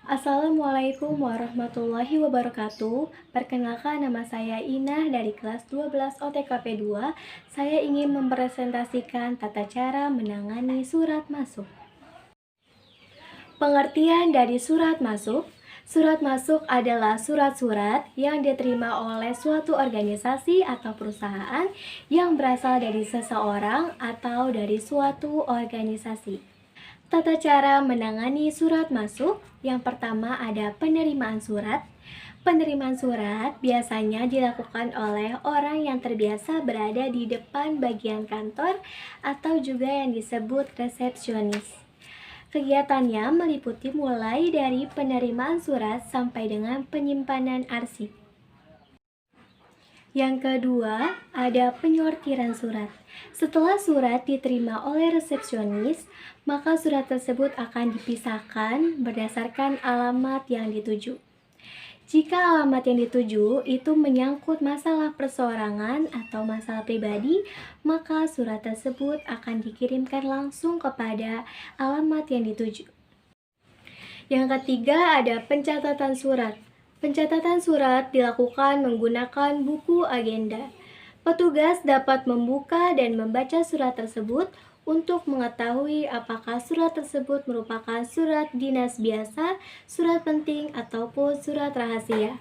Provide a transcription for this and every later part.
Assalamualaikum warahmatullahi wabarakatuh. Perkenalkan, nama saya Inah dari kelas 12 OTKP 2. Saya ingin mempresentasikan tata cara menangani surat masuk. Pengertian dari surat masuk. Surat masuk adalah surat-surat yang diterima oleh suatu organisasi atau perusahaan yang berasal dari seseorang atau dari suatu organisasi. Tata cara menangani surat masuk. Yang pertama ada penerimaan surat. Penerimaan surat biasanya dilakukan oleh orang yang terbiasa berada di depan bagian kantor atau juga yang disebut resepsionis. Kegiatannya meliputi mulai dari penerimaan surat sampai dengan penyimpanan arsip. Yang kedua, ada penyortiran surat. Setelah surat diterima oleh resepsionis, maka surat tersebut akan dipisahkan berdasarkan alamat yang dituju. Jika alamat yang dituju itu menyangkut masalah perseorangan atau masalah pribadi, maka surat tersebut akan dikirimkan langsung kepada alamat yang dituju. Yang ketiga ada pencatatan surat. Pencatatan surat dilakukan menggunakan buku agenda. Petugas dapat membuka dan membaca surat tersebut untuk mengetahui apakah surat tersebut merupakan surat dinas biasa, surat penting, ataupun surat rahasia.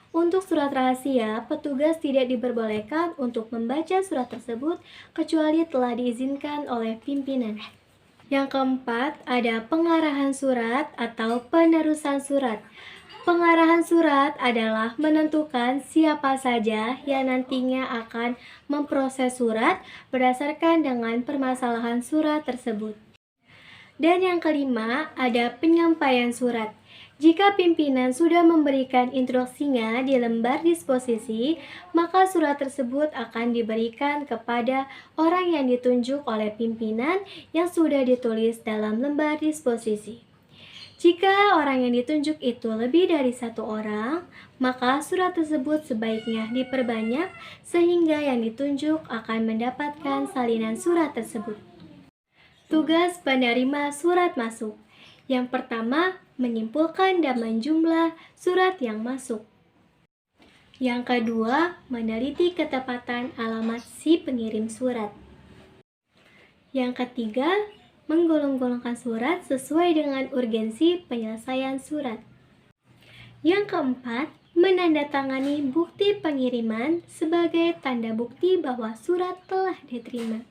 Untuk surat rahasia, petugas tidak diperbolehkan untuk membaca surat tersebut kecuali telah diizinkan oleh pimpinan. Yang keempat, ada pengarahan surat atau penerusan surat. Pengarahan surat adalah menentukan siapa saja yang nantinya akan memproses surat berdasarkan dengan permasalahan surat tersebut. Dan yang kelima, ada penyampaian surat. Jika pimpinan sudah memberikan instruksinya di lembar disposisi, maka surat tersebut akan diberikan kepada orang yang ditunjuk oleh pimpinan yang sudah ditulis dalam lembar disposisi. Jika orang yang ditunjuk itu lebih dari satu orang, maka surat tersebut sebaiknya diperbanyak sehingga yang ditunjuk akan mendapatkan salinan surat tersebut. Tugas penerima surat masuk. Yang pertama, menyimpulkan dan menjumlah surat yang masuk. Yang kedua, meneliti ketepatan alamat si pengirim surat. Yang ketiga, menggolong-golongkan surat sesuai dengan urgensi penyelesaian surat. Yang keempat, menandatangani bukti pengiriman sebagai tanda bukti bahwa surat telah diterima.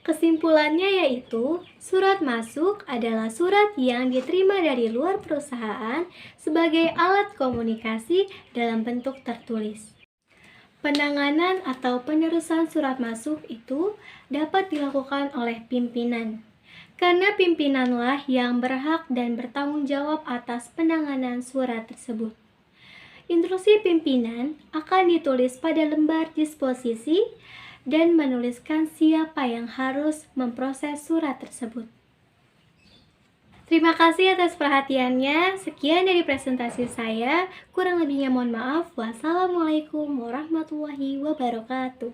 Kesimpulannya yaitu, surat masuk adalah surat yang diterima dari luar perusahaan sebagai alat komunikasi dalam bentuk tertulis. Penanganan atau penerusan surat masuk itu dapat dilakukan oleh pimpinan, karena pimpinanlah yang berhak dan bertanggung jawab atas penanganan surat tersebut. Instruksi pimpinan akan ditulis pada lembar disposisi dan menuliskan siapa yang harus memproses surat tersebut. Terima kasih atas perhatiannya. Sekian dari presentasi saya. Kurang lebihnya mohon maaf. Wassalamualaikum warahmatullahi wabarakatuh.